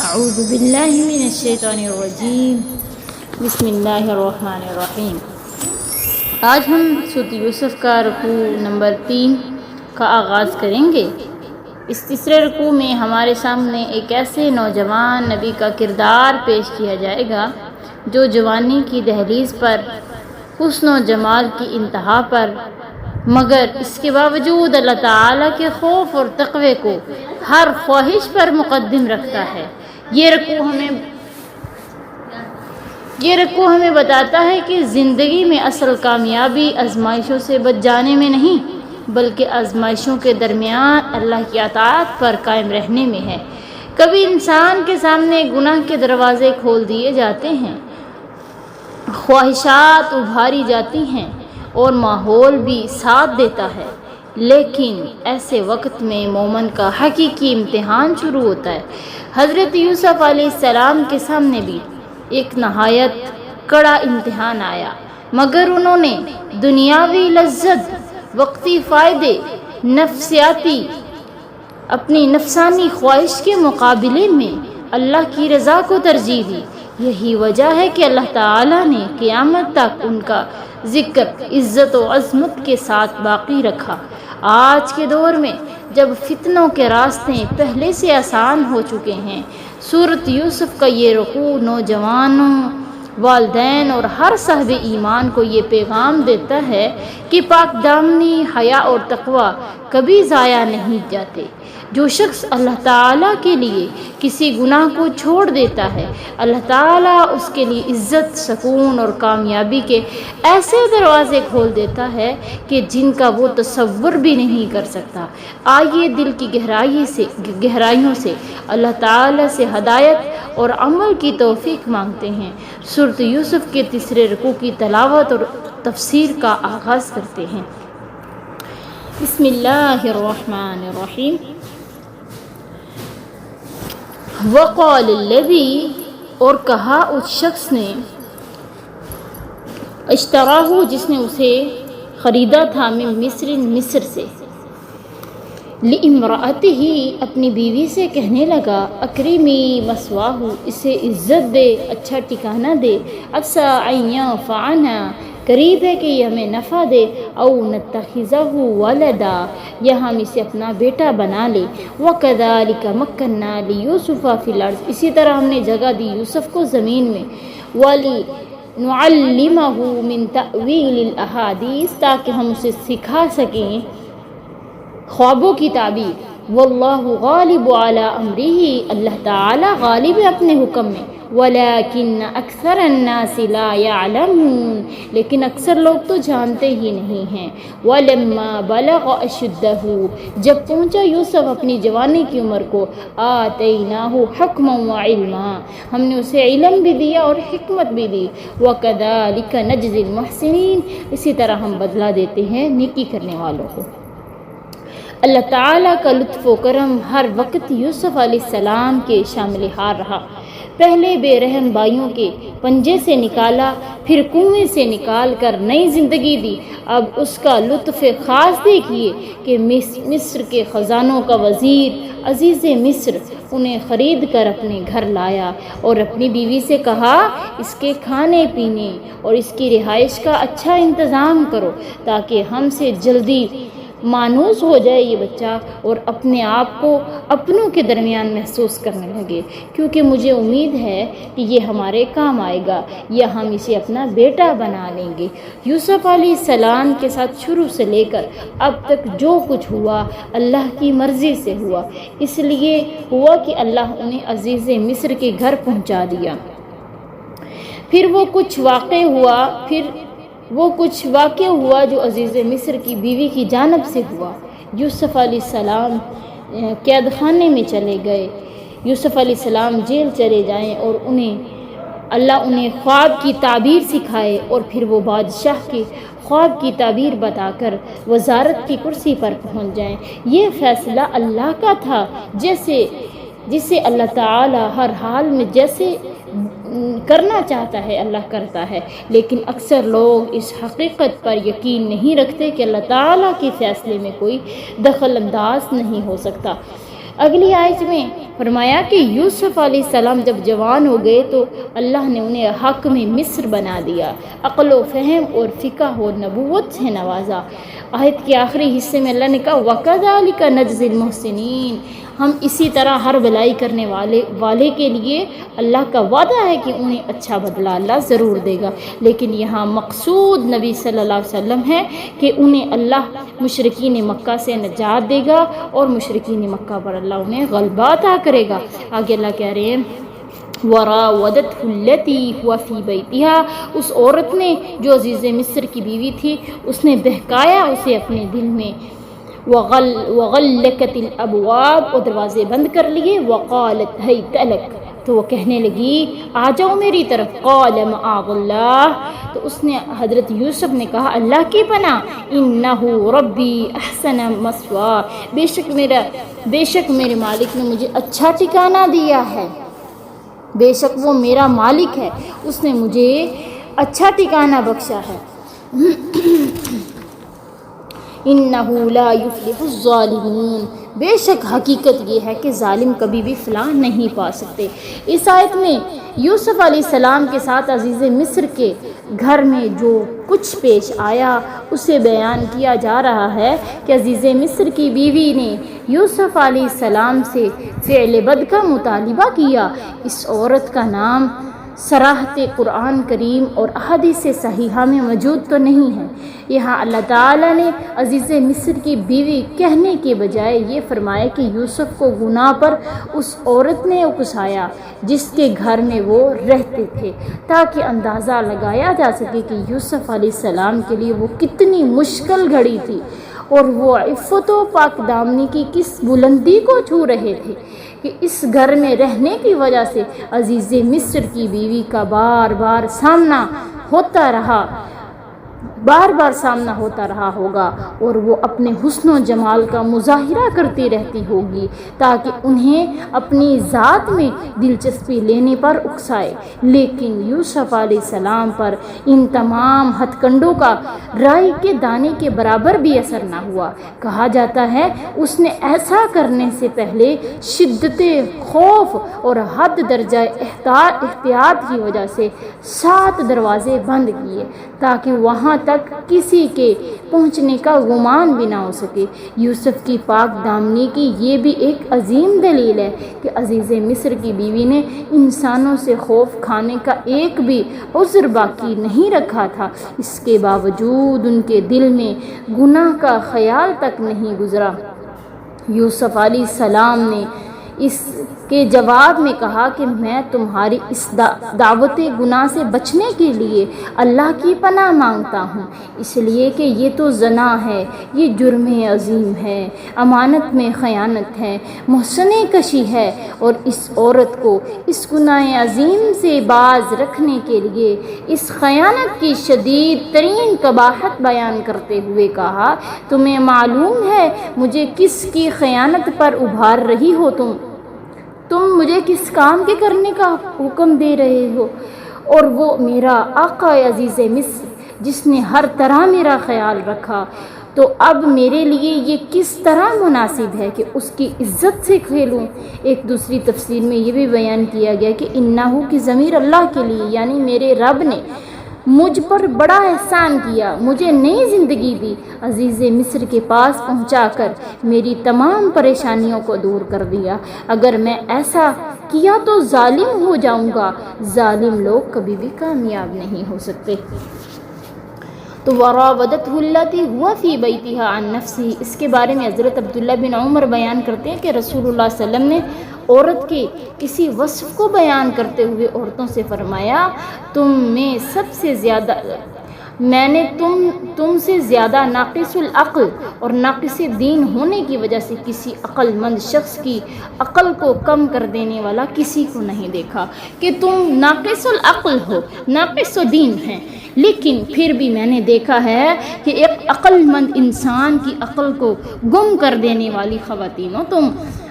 اعوذ باللہ من الشیطان الرجیم بسم اللہ الرحمن الرحیم۔ آج ہم سورۃ یوسف کا رکوع نمبر 3 کا آغاز کریں گے۔ اس تیسرے رکوع میں ہمارے سامنے ایک ایسے نوجوان نبی کا کردار پیش کیا جائے گا جو جوانی کی دہلیز پر، حسن و جمال کی انتہا پر، مگر اس کے باوجود اللہ تعالیٰ کے خوف اور تقوی کو ہر خواہش پر مقدم رکھتا ہے۔ یہ رکوع ہمیں بتاتا ہے کہ زندگی میں اصل کامیابی آزمائشوں سے بچ جانے میں نہیں، بلکہ آزمائشوں کے درمیان اللہ کی اطاعت پر قائم رہنے میں ہے۔ کبھی انسان کے سامنے گناہ کے دروازے کھول دیے جاتے ہیں، خواہشات ابھاری جاتی ہیں اور ماحول بھی ساتھ دیتا ہے، لیکن ایسے وقت میں مومن کا حقیقی امتحان شروع ہوتا ہے۔ حضرت یوسف علیہ السلام کے سامنے بھی ایک نہایت کڑا امتحان آیا، مگر انہوں نے دنیاوی لذت، وقتی فائدے، نفسیاتی اپنی نفسانی خواہش کے مقابلے میں اللہ کی رضا کو ترجیح دی۔ یہی وجہ ہے کہ اللہ تعالیٰ نے قیامت تک ان کا ذکر عزت و عظمت کے ساتھ باقی رکھا۔ آج کے دور میں جب فتنوں کے راستے پہلے سے آسان ہو چکے ہیں، سورۃ یوسف کا یہ رکوع نوجوانوں، والدین اور ہر صاحب ایمان کو یہ پیغام دیتا ہے کہ پاک دامنی، حیا اور تقوی کبھی ضائع نہیں جاتے۔ جو شخص اللہ تعالیٰ کے لیے کسی گناہ کو چھوڑ دیتا ہے، اللہ تعالیٰ اس کے لیے عزت، سکون اور کامیابی کے ایسے دروازے کھول دیتا ہے کہ جن کا وہ تصور بھی نہیں کر سکتا۔ آئیے دل کی گہرائیوں سے اللہ تعالیٰ سے ہدایت اور عمل کی توفیق مانگتے ہیں۔ سورۃ یوسف کے تیسرے رکوع کی تلاوت اور تفسیر کا آغاز کرتے ہیں۔ بسم اللہ الرحمن الرحیم۔ وقال الذی، اور کہا اس شخص نے، اشتراہ جس نے اسے خریدا تھا، من مصر سے، لامرأتہ اپنی بیوی سے کہنے لگا، اکرمی مثواہ، اسے عزت دے، اچھا ٹھکانہ دے، عسیٰ ان ینفعنا، قریب ہے کہ یہ ہمیں نفع دے، او نتخذہ ولدا، یا ہم اسے اپنا بیٹا بنا لے، وکذالک مکننا لیوسف فی الارض، اسی طرح ہم نے جگہ دی یوسف کو زمین میں، ولنعلمہ من تأویل الاحادیث، تاکہ ہم اسے سکھا سکیں خوابوں کی تعبیر، واللہ غالب علی امرہ، اللہ تعالی غالب ہے اپنے حکم میں، ولیکن اکثر الناس لا یعلمون، لیکن اکثر لوگ تو جانتے ہی نہیں ہیں۔ ولما بلغ اشدہ، جب پہنچا یوسف اپنی جوانی کی عمر کو، آتیناہ حکما وعلما، ہم نے اسے علم بھی دیا اور حکمت بھی دی، وکذالک نجزی المحسنین، اسی طرح ہم بدلہ دیتے ہیں نیکی کرنے والوں کو۔ اللہ تعالیٰ کا لطف و کرم ہر وقت یوسف علیہ السلام کے شامل حال رہا۔ پہلے بے رحم بھائیوں کے پنجے سے نکالا، پھر کنویں سے نکال کر نئی زندگی دی۔ اب اس کا لطف خاص دیکھیے کہ مصر کے خزانوں کا وزیر عزیز مصر انہیں خرید کر اپنے گھر لایا اور اپنی بیوی سے کہا، اس کے کھانے پینے اور اس کی رہائش کا اچھا انتظام کرو تاکہ ہم سے جلدی مانوس ہو جائے یہ بچہ اور اپنے آپ کو اپنوں کے درمیان محسوس کرنے لگے، کیونکہ مجھے امید ہے کہ یہ ہمارے کام آئے گا یا ہم اسے اپنا بیٹا بنا لیں گے۔ یوسف علیہ السلام کے ساتھ شروع سے لے کر اب تک جو کچھ ہوا اللہ کی مرضی سے ہوا، اس لیے ہوا کہ اللہ انہیں عزیز مصر کے گھر پہنچا دیا۔ پھر وہ کچھ واقع ہوا جو عزیز مصر کی بیوی کی جانب سے ہوا۔ یوسف علیہ السلام قید خانے میں چلے گئے، یوسف علیہ السلام جیل چلے جائیں اور اللہ انہیں خواب کی تعبیر سکھائے، اور پھر وہ بادشاہ کے خواب کی تعبیر بتا کر وزارت کی کرسی پر پہنچ جائیں۔ یہ فیصلہ اللہ کا تھا، جسے اللہ تعالی ہر حال میں جیسے کرنا چاہتا ہے اللہ کرتا ہے، لیکن اکثر لوگ اس حقیقت پر یقین نہیں رکھتے کہ اللہ تعالیٰ کے فیصلے میں کوئی دخل انداز نہیں ہو سکتا۔ اگلی آیت میں فرمایا کہ یوسف علیہ السلام جب جوان ہو گئے تو اللہ نے انہیں حق میں مصر بنا دیا، عقل و فہم اور فقہ و نبوت سے نوازا۔ آیت کے آخری حصے میں اللہ نے کہا وَكَذَلِكَ نَجْزِي الْمُحْسِنِينَ، ہم اسی طرح ہر بھلائی کرنے والے کے لیے اللہ کا وعدہ ہے کہ انہیں اچھا بدلہ اللہ ضرور دے گا۔ لیکن یہاں مقصود نبی صلی اللہ علیہ وسلم ہے کہ انہیں اللہ مشرکین مکہ سے نجات دے گا اور مشرکین مکہ پر اللہ انہیں غلبہ عطا کرے گا۔ آگے اللہ کہہ رہے ہیں وراودته التي هو في بيتها، اس عورت نے جو عزیز مصر کی بیوی تھی اس نے بہکایا اسے اپنے دل میں، وغلقت الابواب، اور دروازے بند کر لیے، وقالت هيت لك، تو وہ کہنے لگی آ جاؤ میری طرف، قال معاذ اللہ، تو اس نے حضرت یوسف نے کہا اللہ کی پناہ، انہ ربی احسن مثوایا، بے شک میرے مالک نے مجھے اچھا ٹھکانہ دیا ہے، بے شک وہ میرا مالک ہے، اس نے مجھے اچھا ٹھکانہ بخشا ہے۔ انہ لا یفلح الظالمون، بے شک حقیقت یہ ہے کہ ظالم کبھی بھی فلاح نہیں پا سکتے۔ اس آیت میں یوسف علیہ السلام کے ساتھ عزیز مصر کے گھر میں جو کچھ پیش آیا اسے بیان کیا جا رہا ہے کہ عزیز مصر کی بیوی نے یوسف علیہ السلام سے فعل بد کا مطالبہ کیا۔ اس عورت کا نام صراحت قرآن کریم اور احادیث صحیحہ میں موجود تو نہیں ہے۔ یہاں اللہ تعالیٰ نے عزیز مصر کی بیوی کہنے کے بجائے یہ فرمایا کہ یوسف کو گناہ پر اس عورت نے اکسایا جس کے گھر میں وہ رہتے تھے، تاکہ اندازہ لگایا جا سکے کہ یوسف علیہ السلام کے لیے وہ کتنی مشکل گھڑی تھی اور وہ عفت و پاک دامنی کی کس بلندی کو چھو رہے تھے کہ اس گھر میں رہنے کی وجہ سے عزیز مصر کی بیوی کا بار بار سامنا ہوتا رہا ہوگا اور وہ اپنے حسن و جمال کا مظاہرہ کرتی رہتی ہوگی تاکہ انہیں اپنی ذات میں دلچسپی لینے پر اکسائے۔ لیکن یوسف علیہ السلام پر ان تمام ہتھ کنڈوں کا رائی کے دانے کے برابر بھی اثر نہ ہوا۔ کہا جاتا ہے اس نے ایسا کرنے سے پہلے شدت خوف اور حد درجہ احتیاط کی وجہ سے 7 دروازے بند کیے تاکہ وہاں تک کسی کے پہنچنے کا گمان بھی نہ ہو سکے۔ یوسف کی پاک دامنی کی یہ بھی ایک عظیم دلیل ہے کہ عزیز مصر کی بیوی نے انسانوں سے خوف کھانے کا ایک بھی عذر باقی نہیں رکھا تھا، اس کے باوجود ان کے دل میں گناہ کا خیال تک نہیں گزرا۔ یوسف علیہ السلام نے اس کے جواب میں کہا کہ میں تمہاری اس دعوت گناہ سے بچنے کے لیے اللہ کی پناہ مانگتا ہوں، اس لیے کہ یہ تو زنا ہے، یہ جرم عظیم ہے، امانت میں خیانت ہے، محسن کشی ہے، اور اس عورت کو اس گناہ عظیم سے باز رکھنے کے لیے اس خیانت کی شدید ترین قباحت بیان کرتے ہوئے کہا تمہیں معلوم ہے مجھے کس کی خیانت پر ابھار رہی ہو، تم مجھے کس کام کے کرنے کا حکم دے رہے ہو، اور وہ میرا آقا عزیز مصر جس نے ہر طرح میرا خیال رکھا، تو اب میرے لیے یہ کس طرح مناسب ہے کہ اس کی عزت سے کھیلوں۔ ایک دوسری تفسیر میں یہ بھی بیان کیا گیا کہ انہو کی ضمیر اللہ کے لیے، یعنی میرے رب نے مجھ پر بڑا احسان کیا، مجھے نئی زندگی دی، عزیز مصر کے پاس پہنچا کر میری تمام پریشانیوں کو دور کر دیا۔ اگر میں ایسا کیا تو ظالم ہو جاؤں گا، ظالم لوگ کبھی بھی کامیاب نہیں ہو سکتے۔ تو وراودته التي هو في بيتها عن نفسه، اس کے بارے میں حضرت عبداللہ بن عمر بیان کرتے ہیں کہ رسول اللہ صلی اللہ علیہ وسلم نے عورت کے کسی وصف کو بیان کرتے ہوئے عورتوں سے فرمایا میں نے تم سے زیادہ ناقص العقل اور ناقص دین ہونے کی وجہ سے کسی عقل مند شخص کی عقل کو کم کر دینے والا کسی کو نہیں دیکھا، کہ تم ناقص العقل ہو، ناقص دین ہیں، لیکن پھر بھی میں نے دیکھا ہے کہ ایک عقل مند انسان کی عقل کو گم کر دینے والی خواتین ہو تم۔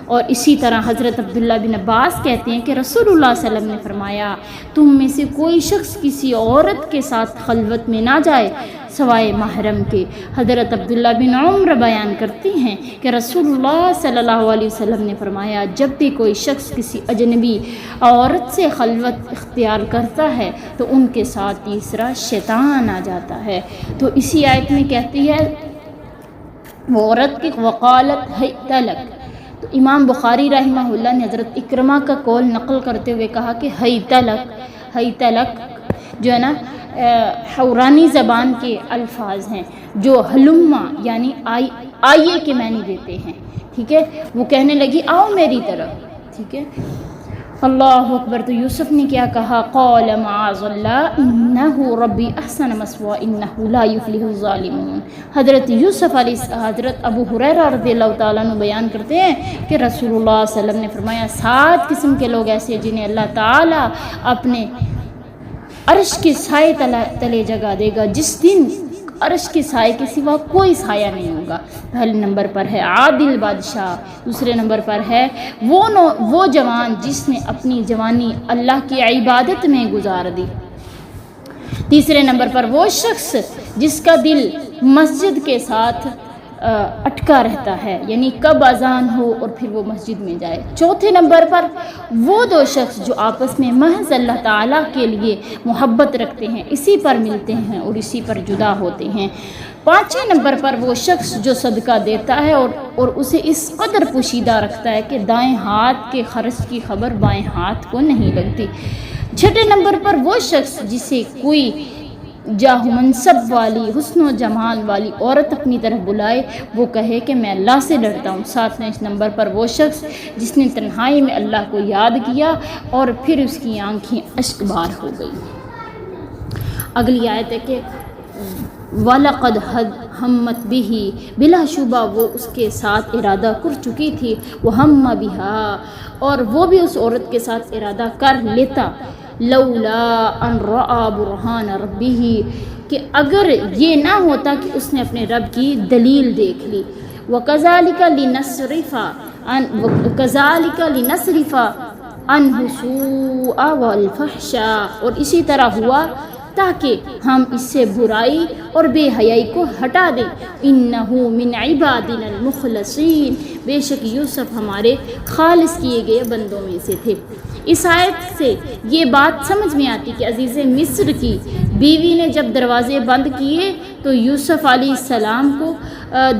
اور اسی طرح حضرت عبداللہ بن عباس کہتے ہیں کہ رسول اللہ صلی اللہ علیہ وسلم نے فرمایا تم میں سے کوئی شخص کسی عورت کے ساتھ خلوت میں نہ جائے سوائے محرم کے۔ حضرت عبداللہ بن عمر بیان کرتی ہیں کہ رسول اللہ صلی اللہ علیہ وسلم نے فرمایا جب بھی کوئی شخص کسی اجنبی عورت سے خلوت اختیار کرتا ہے تو ان کے ساتھ تیسرا شیطان آ جاتا ہے۔ تو اسی آیت میں کہتی ہے وہ عورت کی وقالت حیت لک، تو امام بخاری رحمہ اللہ نے حضرت اکرمہ کا قول نقل کرتے ہوئے کہا کہ حیت لک جو ہے نا حورانی زبان کے الفاظ ہیں جو حلما یعنی آئیے کے معنی دیتے ہیں، ٹھیک ہے۔ وہ کہنے لگی آؤ میری طرف، ٹھیک ہے۔ اللہ اکبر۔ تو یوسف نے کیا کہا؟ قال معاذ اللہ انہ ربی احسن مثوایا انہ لا یفلح الظالمون۔ حضرت ابو ہریرہ رضی اللہ تعالیٰ عنہ بیان کرتے ہیں کہ رسول اللہ صلی اللہ علیہ وسلم نے فرمایا 7 قسم کے لوگ ایسے ہیں جنہیں اللہ تعالیٰ اپنے عرش کے سائے تلے جگہ دے گا جس دن عرش کے سائے کے سوا کوئی سایہ نہیں ہوگا۔ پہلے نمبر پر ہے عادل بادشاہ، دوسرے نمبر پر ہے وہ جوان جس نے اپنی جوانی اللہ کی عبادت میں گزار دی، تیسرے نمبر پر وہ شخص جس کا دل مسجد کے ساتھ اٹکا رہتا ہے، یعنی کب اذان ہو اور پھر وہ مسجد میں جائے، چوتھے نمبر پر وہ 2 شخص جو آپس میں محض اللہ تعالیٰ کے لیے محبت رکھتے ہیں، اسی پر ملتے ہیں اور اسی پر جدا ہوتے ہیں، 5ویں نمبر پر وہ شخص جو صدقہ دیتا ہے اور اسے اس قدر پوشیدہ رکھتا ہے کہ دائیں ہاتھ کے خرچ کی خبر بائیں ہاتھ کو نہیں لگتی، 6 نمبر پر وہ شخص جسے کوئی جاہ منصب والی حسن و جمال والی عورت اپنی طرف بلائے وہ کہے کہ میں اللہ سے ڈرتا ہوں، 7ویں نمبر پر وہ شخص جس نے تنہائی میں اللہ کو یاد کیا اور پھر اس کی آنکھیں اشک بار ہو گئی۔ اگلی آیت ہے کہ وَلَقَدْ ہَمَّتْ بِهِ، بلا شبہ وہ اس کے ساتھ ارادہ کر چکی تھی، وَهَمَّ بِهَا، اور وہ بھی اس عورت کے ساتھ ارادہ کر لیتا، لولا ان رأى برہان ربہ، کہ اگر یہ نہ ہوتا کہ اس نے اپنے رب کی دلیل دیکھ لی، وَكَذَلِكَ لِنَصْرِفَ عَنْهُ السُّوءَ وَالْفَحْشَاءَ، اور اسی طرح ہوا تاکہ ہم اس سے برائی اور بے حیائی کو ہٹا دیں، انہو من عبادنا المخلصین، بے شک یوسف ہمارے خالص کیے گئے بندوں میں سے تھے۔ اس آیت سے یہ بات سمجھ میں آتی کہ عزیز مصر کی بیوی نے جب دروازے بند کیے تو یوسف علیہ السلام کو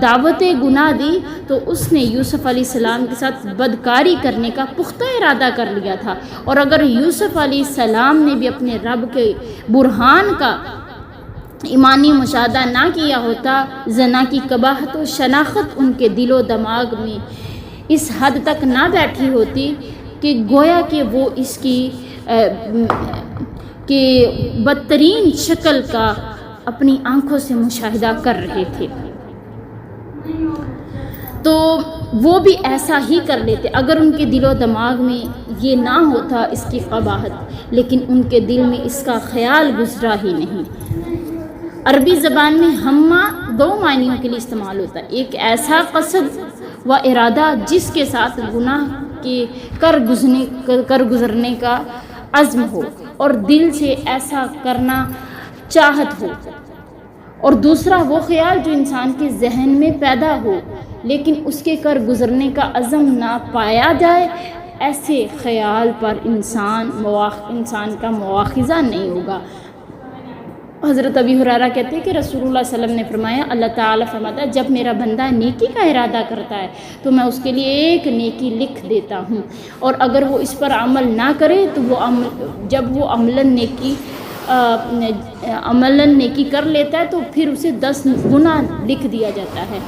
دعوت گناہ دی، تو اس نے یوسف علیہ السلام کے ساتھ بدکاری کرنے کا پختہ ارادہ کر لیا تھا، اور اگر یوسف علیہ السلام نے بھی اپنے رب کے برہان کا ایمانی مشاہدہ نہ کیا ہوتا، زنا کی قباحت و شناخت ان کے دل و دماغ میں اس حد تک نہ بیٹھی ہوتی کہ گویا کہ وہ اس کی کہ بدترین شکل کا اپنی آنکھوں سے مشاہدہ کر رہے تھے، تو وہ بھی ایسا ہی کر لیتے اگر ان کے دل و دماغ میں یہ نہ ہوتا اس کی قباحت، لیکن ان کے دل میں اس کا خیال گزرا ہی نہیں۔ عربی زبان میں ہمہ 2 معنیوں کے لیے استعمال ہوتا ہے، ایک ایسا قصد و ارادہ جس کے ساتھ گناہ کے کر گزرنے کا عزم ہو اور دل سے ایسا کرنا چاہت ہو، اور دوسرا وہ خیال جو انسان کے ذہن میں پیدا ہو لیکن اس کے کر گزرنے کا عزم نہ پایا جائے، ایسے خیال پر انسان کا مواخذہ نہیں ہوگا۔ حضرت ابی ہریرہ کہتے ہیں کہ رسول اللہ صلی اللہ علیہ وسلم نے فرمایا، اللہ تعالیٰ فرماتا ہے جب میرا بندہ نیکی کا ارادہ کرتا ہے تو میں اس کے لیے ایک نیکی لکھ دیتا ہوں، اور اگر وہ اس پر عمل نہ کرے تو جب وہ عملاً نیکی کر لیتا ہے تو پھر اسے 10 گنا لکھ دیا جاتا ہے،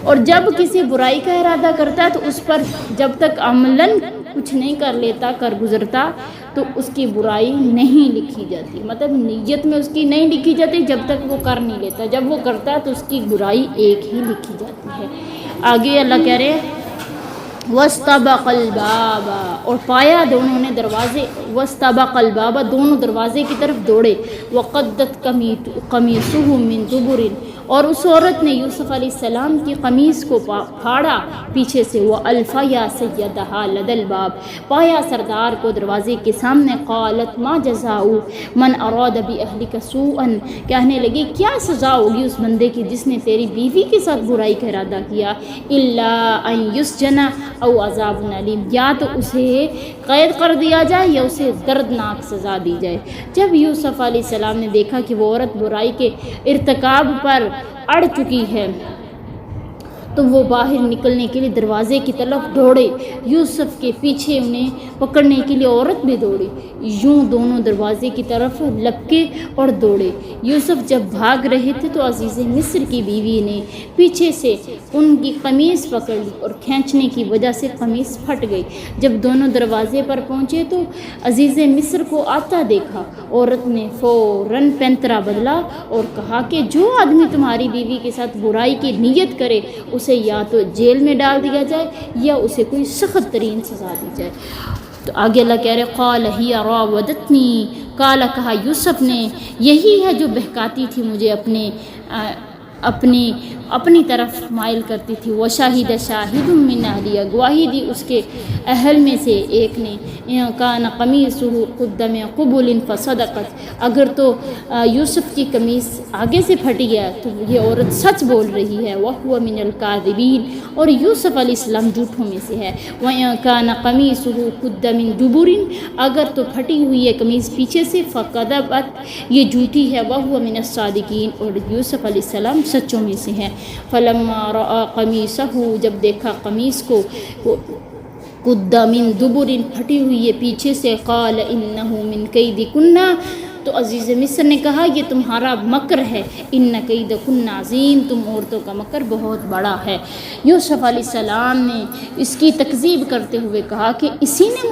اور جب کسی برائی کا ارادہ کرتا ہے تو اس پر جب تک عملاً کچھ نہیں کر لیتا، کر گزرتا، تو اس کی برائی نہیں لکھی جاتی، مطلب نیت میں اس کی نہیں لکھی جاتی جب تک وہ کر نہیں لیتا، جب وہ کرتا ہے تو اس کی برائی ایک ہی لکھی جاتی ہے۔ آگے اللہ کہہ رہے ہیں وَاسْتَبَقَ الْبَابَ، اور پایا دونوں نے دروازے، وَاسْتَبَقَ الْبَابَ، دونوں دروازے کی طرف دوڑے، وَقَدَّتْ قَمِيصُهُ مِنْ دُبُرٍ، اور اس عورت نے یوسف علیہ السلام کی قمیص کو پھاڑا پیچھے سے، وَأَلْفَ يَا سَيَّدَهَا لَدَى الْبَابِ، پایا سردار کو دروازے کے سامنے، قالت ما جزاء من اراد بأهلك سوءا، کہنے لگی کیا سزا ہوگی اس بندے کی جس نے تیری بیوی کے ساتھ برائی کا ارادہ کیا، الا ان يسجن او عذاب علیم، یا تو اسے قید کر دیا جائے یا اسے دردناک سزا دی جائے۔ جب یوسف علیہ السلام نے دیکھا کہ وہ عورت برائی کے ارتکاب پر اڑ چکی ہے تو وہ باہر نکلنے کے لیے دروازے کی طرف دوڑے، یوسف کے پیچھے انہیں پکڑنے کے لیے عورت بھی دوڑی، یوں دونوں دروازے کی طرف لپکے اور دوڑے۔ یوسف جب بھاگ رہے تھے تو عزیز مصر کی بیوی نے پیچھے سے ان کی قمیص پکڑ لی اور کھینچنے کی وجہ سے قمیص پھٹ گئی۔ جب دونوں دروازے پر پہنچے تو عزیز مصر کو آتا دیکھا، عورت نے فوراً پینترا بدلا اور کہا کہ جو آدمی تمہاری بیوی کے ساتھ برائی کی نیت کرے اسے یا تو جیل میں ڈال دیا جائے یا اسے کوئی سخت ترین سزا دی جائے۔ تو آگے اللہ کہہ رہے قال ہی راودتنی، قال کہا یوسف نے یہی ہے جو بہکاتی تھی مجھے اپنی طرف مائل کرتی تھی، وشاہد شاہد من اہلیہ، گواہی دی اس کے اہل میں سے ایک نے، کان قمیصہ قد من قبل فصدقت، اگر تو یوسف کی قمیص آگے سے پھٹ گیا تو یہ عورت سچ بول رہی ہے، وہو من الکاذبین، اور یوسف علیہ السلام جھوٹوں میں سے ہے، وکان قمیصہ قد من دبر، اگر تو پھٹی ہوئی ہے قمیص پیچھے سے، فکذبت، یہ جھوٹی ہے، وہو من الصادقین، اور یوسف علیہ السلام سچوں میں سے ہیں۔ فلما رأى قمیصہ، جب دیکھا قمیص کو، قد من دبر، پھٹی ہوئی ہے پیچھے سے، قال انہ من کیدکن، تو عزیز مصر نے کہا یہ تمہارا مکر ہے، ان کیدکن عظیم، تم عورتوں کا مکر بہت بڑا ہے۔ یوسف علیہ السلام نے اس کی تکذیب کرتے ہوئے کہا کہ اسی نے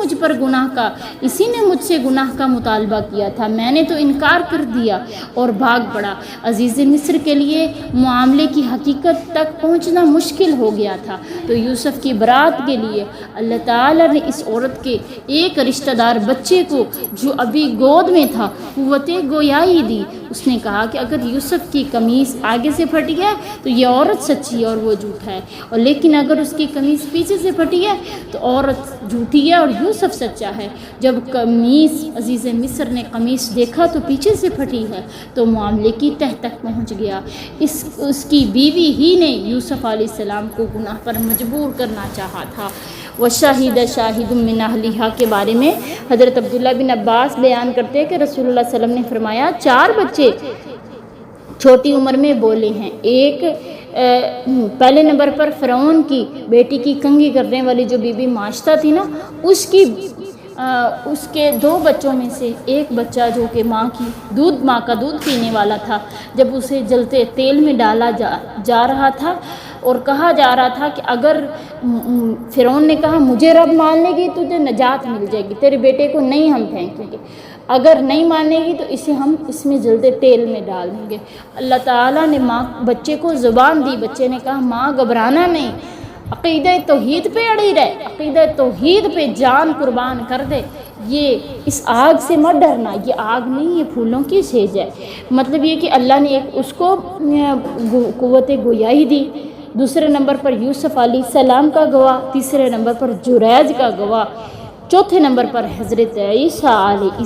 مجھ سے گناہ کا مطالبہ کیا تھا، میں نے تو انکار کر دیا اور بھاگ پڑا۔ عزیز مصر کے لیے معاملے کی حقیقت تک پہنچنا مشکل ہو گیا تھا، تو یوسف کی برات کے لیے اللہ تعالیٰ نے اس عورت کے ایک رشتہ دار بچے کو جو ابھی گود میں تھا قوت گویائی دی۔ اس نے کہا کہ اگر یوسف کی قمیص آگے سے پھٹ گیا تو یہ عورت سچی ہے اور وہ جھوٹا ہے، اور لیکن اگر اس کی قمیص پیچھے سے پھٹی ہے تو عورت جھوٹی ہے اور یوسف سچا ہے۔ جب قمیص عزیز مصر نے قمیص دیکھا تو پیچھے سے پھٹی ہے تو معاملے کی تہ تک پہنچ گیا۔ اس کی بیوی ہی نے یوسف علیہ السلام کو گناہ پر مجبور کرنا چاہا تھا۔ وشاہد شاہد من اہلہا کے بارے میں حضرت عبداللہ بن عباس بیان کرتے ہیں کہ رسول اللہ صلی اللہ علیہ وسلم نے فرمایا 4 بچے چھوٹی عمر میں بولے ہیں۔ ایک پہلے نمبر پر فرعون کی بیٹی کی کنگھی کرنے والی جو بی بی ماشطہ تھی نا، اس کے 2 بچوں میں سے ایک بچہ جو کہ ماں کا دودھ پینے والا تھا، جب اسے جلتے تیل میں ڈالا جا رہا تھا اور کہا جا رہا تھا کہ اگر فرعون نے کہا مجھے رب مان لے گی تجھے نجات مل جائے گی، تیرے بیٹے کو نہیں ہم پھینکیں گے، اگر نہیں مانے گی تو اسے ہم اس میں جلتے تیل میں ڈال دیں گے۔ اللہ تعالیٰ نے بچے کو زبان دی، بچے نے کہا ماں گھبرانا نہیں، عقیدہ توحید پہ اڑی رہے، عقیدہ توحید پہ جان قربان کر دے، یہ اس آگ سے مت ڈرنا، یہ آگ نہیں، یہ پھولوں کی سیج ہے۔ مطلب یہ کہ اللہ نے اس کو قوت گویائی دی۔ دوسرے نمبر پر یوسف علیہ السلام کا گواہ، تیسرے نمبر پر جریج کا گواہ، چوتھے نمبر پر حضرت عیسیٰ علیہ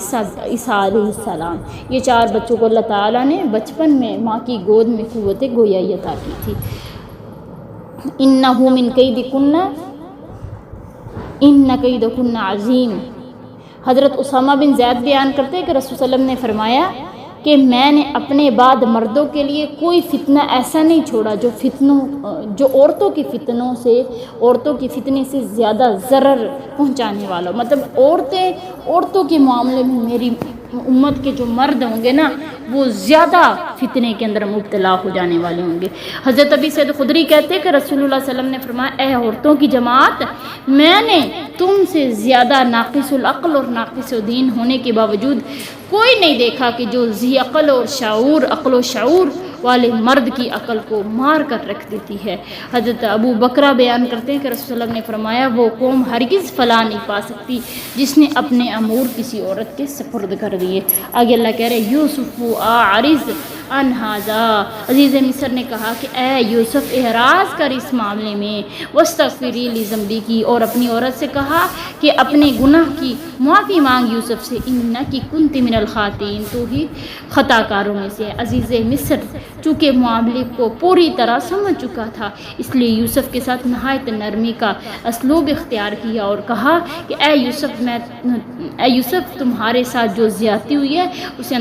السلام۔ یہ 4 بچوں کو اللہ تعالیٰ نے بچپن میں ماں کی گود میں قوت گویائی عطا کی تھی۔ انہ من کیدکن ان کیدکن عظیم۔ حضرت اسامہ بن زید بیان کرتے ہیں کہ رسول صلی اللہ علیہ وسلم نے فرمایا کہ میں نے اپنے بعد مردوں کے لیے کوئی فتنہ ایسا نہیں چھوڑا جو عورتوں کی فتنے سے زیادہ ضرر پہنچانے والا، مطلب عورتوں کے معاملے میں میری امت کے جو مرد ہوں گے نا وہ زیادہ فتنے کے اندر مبتلا ہو جانے والے ہوں گے۔ حضرت ابی سعید خدری کہتے ہیں کہ رسول اللہ صلی اللہ علیہ وسلم نے فرمایا اے عورتوں کی جماعت، میں نے تم سے زیادہ ناقص العقل اور ناقص الدین ہونے کے باوجود کوئی نہیں دیکھا کہ جو ذی عقل و شعور والے مرد کی عقل کو مار کر رکھ دیتی ہے۔ حضرت ابو بکرہ بیان کرتے ہیں کہ رسول اللہ نے فرمایا وہ قوم ہرگز فلاح نہیں پا سکتی جس نے اپنے امور کسی عورت کے سپرد کر دیے۔ آگے اللہ کہہ رہے یوسف اعرض عن ھذا، عزیز مصر نے کہا کہ اے یوسف اعراض کر اس معاملے میں، واستغفری لذنبک، اور اپنی عورت سے کہا کہ اپنے گناہ کی معافی مانگ یوسف سے، انکی کنت من الخاطئین، تو ہی خطا کاروں میں سے۔ عزیز مصر چونکہ معاملے کو پوری طرح سمجھ چکا تھا، اس لیے یوسف کے ساتھ نہایت نرمی کا اسلوب اختیار کیا اور کہا کہ اے یوسف تمہارے ساتھ جو زیادتی ہوئی ہے اسے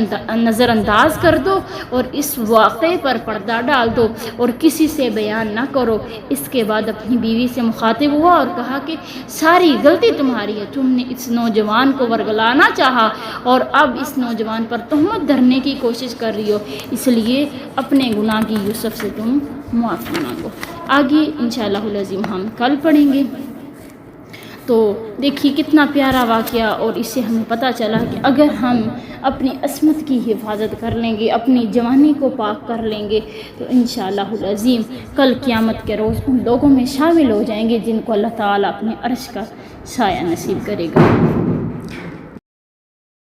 نظر انداز کر دو اور اس واقعے پر پردہ ڈال دو اور کسی سے بیان نہ کرو۔ اس کے بعد اپنی بیوی سے مخاطب ہوا اور کہا کہ ساری غلطی تمہاری ہے، تم نے اس نوجوان کو ورگلانا چاہا اور اب اس نوجوان پر تہمت دھرنے کی کوشش کر رہی ہو، اس لیے اپنے گناہ کی یوسف سے تم معافی مانگو۔ آگے انشاءاللہ العظیم ہم کل پڑھیں گے۔ تو دیکھیے کتنا پیارا واقعہ، اور اس سے ہمیں پتہ چلا کہ اگر ہم اپنی عصمت کی حفاظت کر لیں گے، اپنی جوانی کو پاک کر لیں گے، تو انشاءاللہ العظیم کل قیامت کے روز ان لوگوں میں شامل ہو جائیں گے جن کو اللہ تعالیٰ اپنے عرش کا سایہ نصیب کرے گا۔